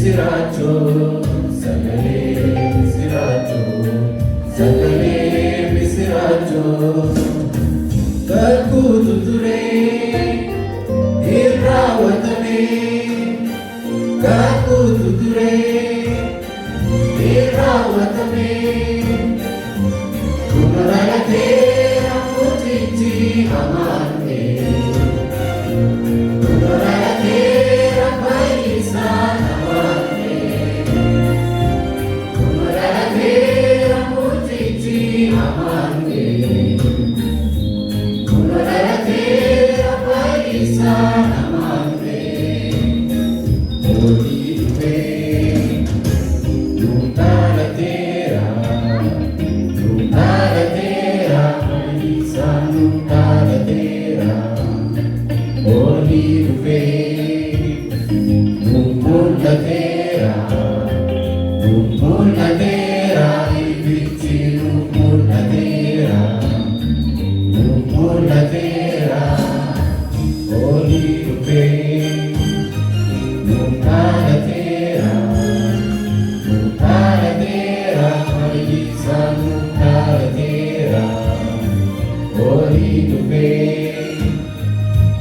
misiracho, sagale misiracho, sagale misiracho. Kalku tuture irrawatame, kalku tuture irrawatame. Kumaralate ramutichi amane, kumaralate rapaisa amane, kumaralate ramutichi amane, kumaralate rapaisa amane. Odive nuntalatera, nuntalatera paisa nuntalatera. Odive nuntalatera, nuntalatera ibici nuntalatera, nuntalatera. Odive nuntalatera, nuntalatera paisa nuntalatera. Odive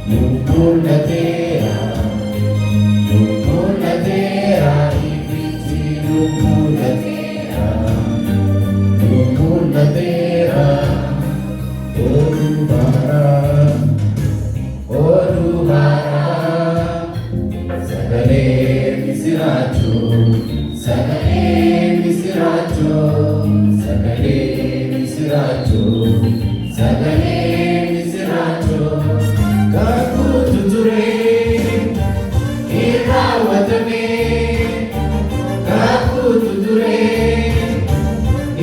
nuntalatera, nuntalatera ibici nuntalatera, nuntalatera. Odubara, sagale misiracho, sagale misiracho, sagale misiracho, sagale misiracho. Kalku tuture irrawatame, kalku tuture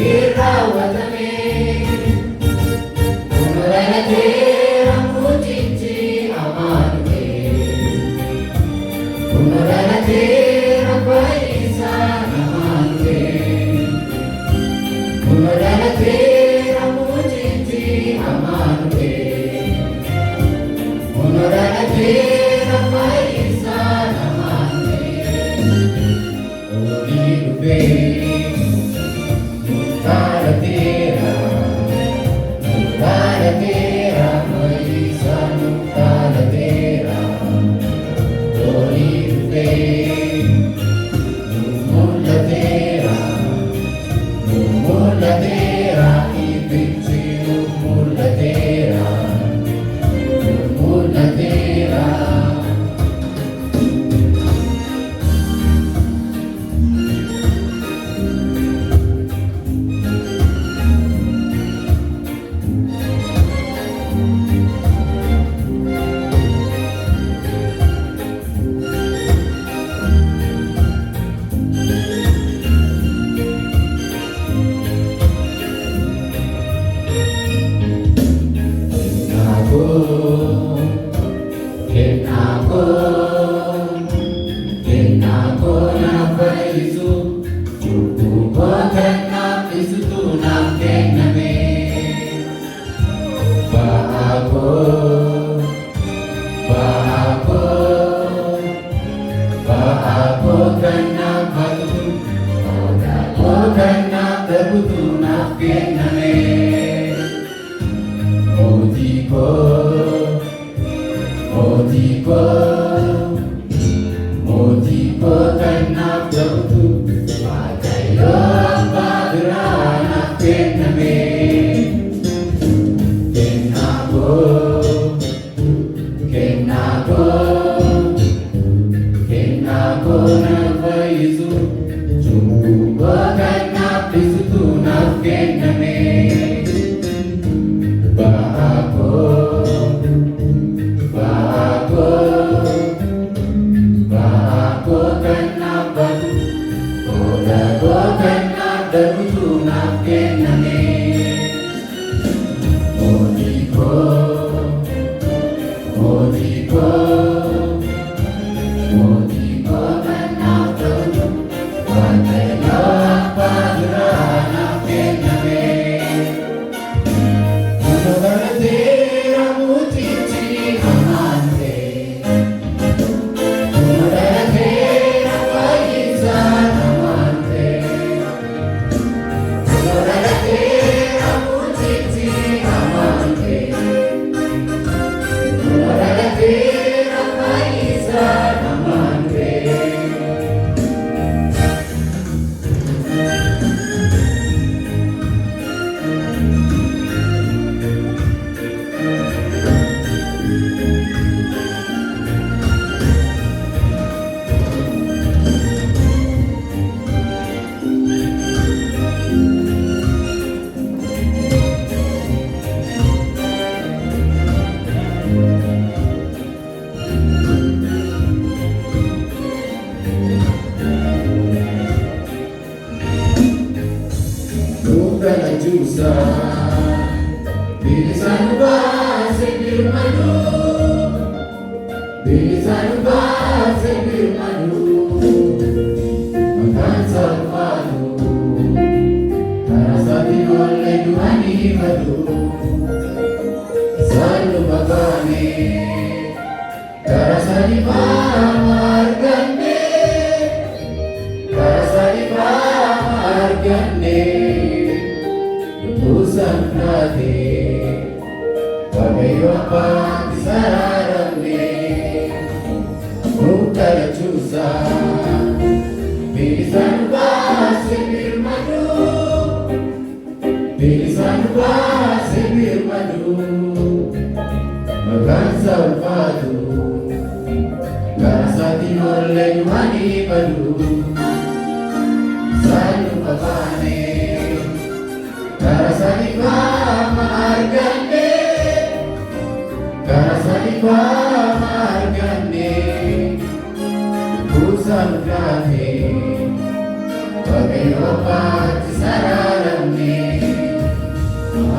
irrawatame. Kumaralate ramutichi amane, kumaralate rapaisa amane, kumaralate ramutichi amane, kumaralate rapaisa amane. Odive nuntalatera, nuntalatera paisa nuntalatera. Odive nuntalatera, nuntalatera ibici nuntalatera, nuntalatera. Kenako, kenako napaisu, cukup kenap isu tunam kename. Baako, baako, baako kenap batu, odako kenap debutu nap kename. Odiko, Odiko, Odiko kenap debutu, pakai lomba gerana kename. Kenako, kenako, kenako napaisu, cukup kenap isu tunap kename. Baako, baako, baako kenap batu, odako kenap debutu nap kename. Odiko, odiko, odiko kenap debutu, pakai lomba gerana kename. Kumaralate ramutichi amane, kumaralate rapaisa bilisan baase birmadu makan salfadu karasati nolle duani madu salu bagane karasati margane karasati margane usan prade Pagayo pa sararane Mutar chusa bilisan baase birmadu bilisan baase birmadu makan salfadu karasati nolle mani padu salu pavane karasati margane karasati margane usan grane pagayo pati sararane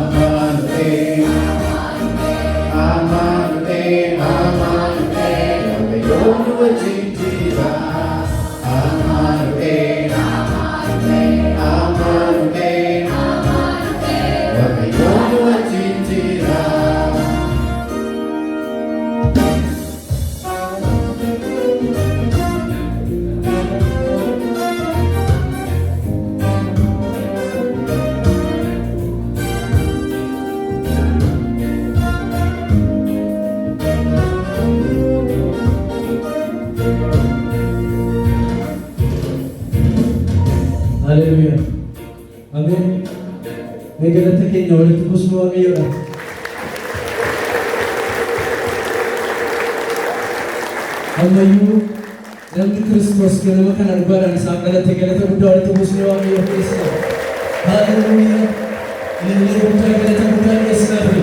amante amante amante pagayo nuwa chintira amante amante amante amante pagayo nuwa chintira Hallelujah. Amen. May galata kenya ulit ubos mo ang iyo. Amayu ng Kristus ka naman kanagbaran sa galata buda ulit ubos mo ang iyo. Hallelujah. Nililibong tayo galata buda ang iyo sinabi.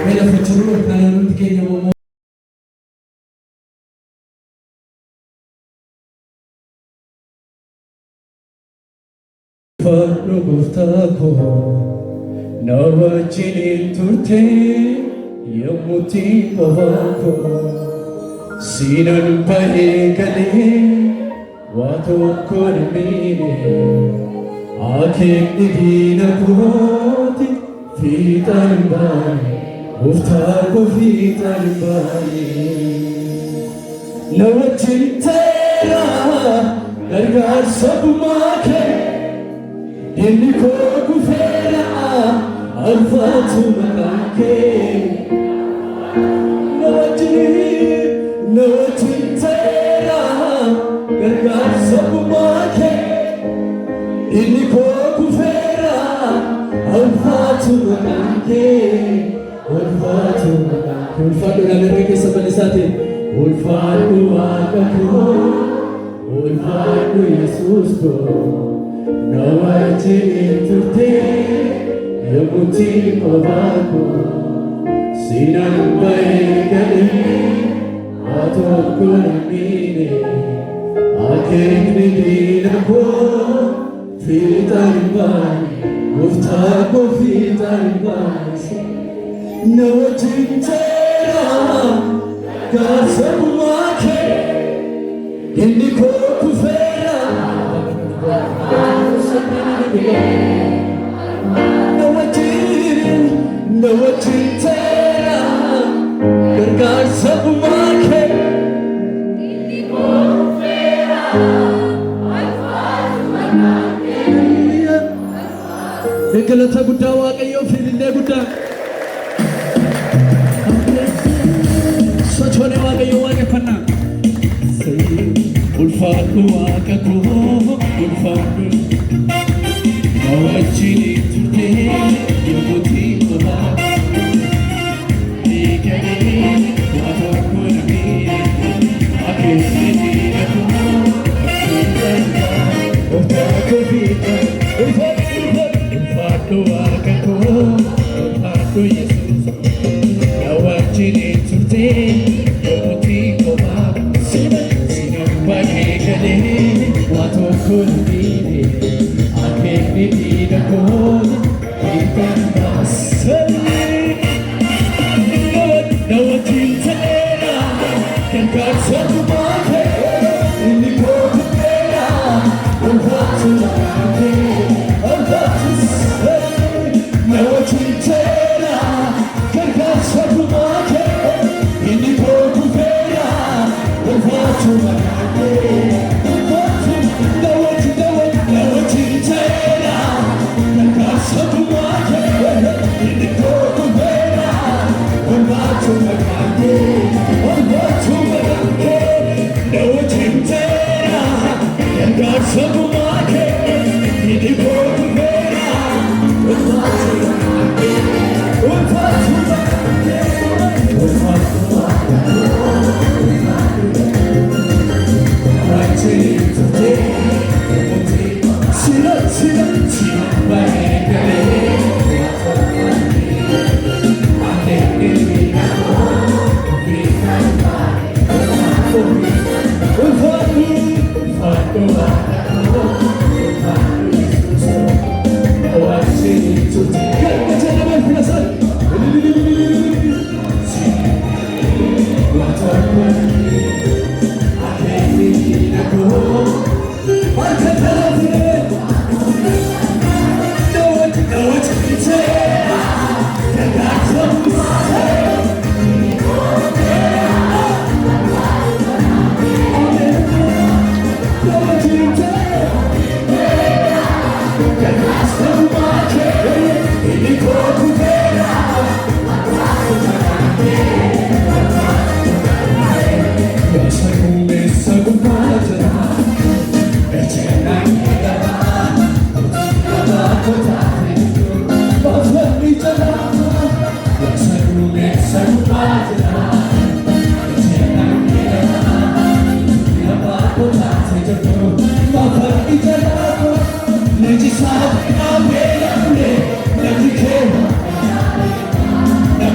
May na-futuro na naman kenya mo Farlo guftako na wajinin turte yamuti pavako sinan paregale wato kormine akhek nidina koti fitan bani guftako fitan bani na wajin tera gargar sab maake Inni ko kufera alfatu makake Nawati tera gargar sabu make Inni ko kufera alfatu makake Ulfatu makake Ulfatu namireke sa balisati Ulfatu akako Ulfatu Yesus ko Nawajinin turte yamuti pavako sinan paegale atok kunamine akhek nidina ko fitan bani guftako fitan bani nawajin tera kasabu make inni ko kufera Nawajin tera gargar sab make Inni ko kufera alfatu makake Galata guddaa Waaqayyoo fiillee guddaa sochoone Waaqayyoo waaqeffannaa ulfaadhu Waaqa koo ulfaadhu nawajjin turte yamuti pavako eegalee waa tokko namee akeeknidina koo ulfaadhu Waaqa koo ulfaadhu Yesuus nawajjin turte yamuti pavako sinan bareegalee waa tokko namee akeeknidina koo fitan baasee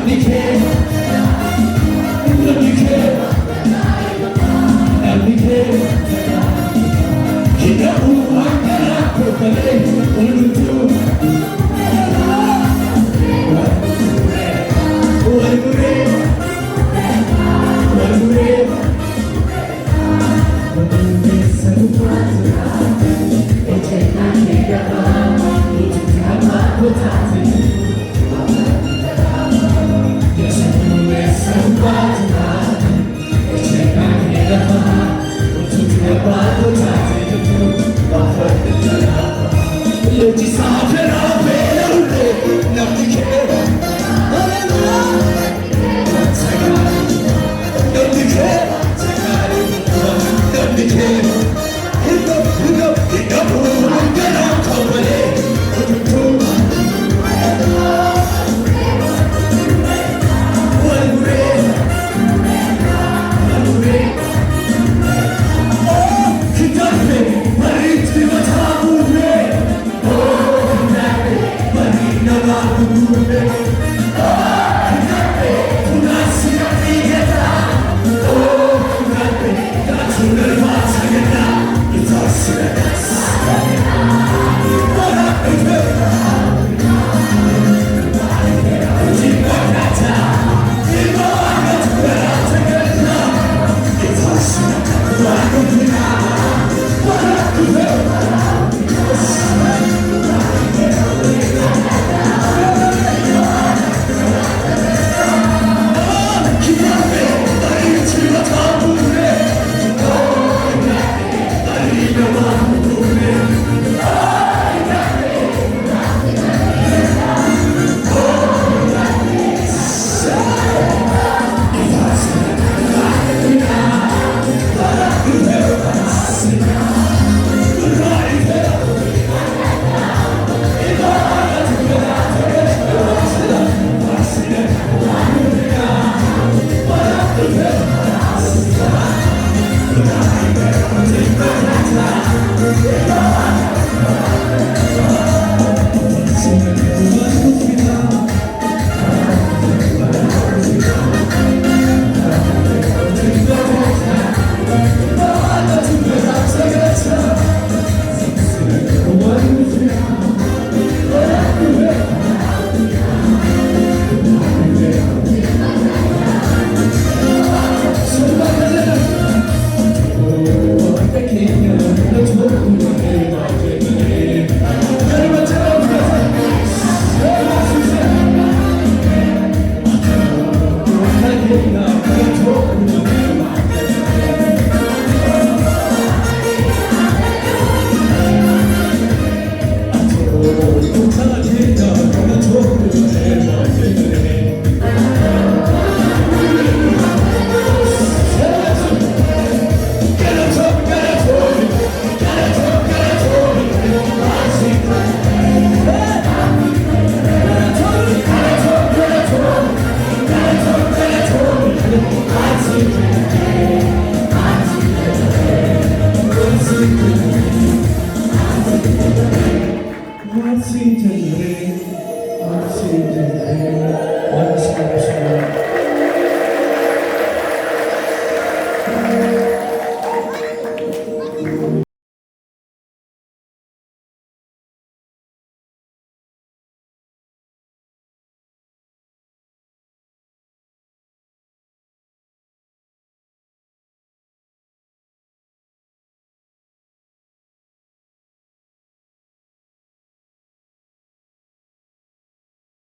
Michael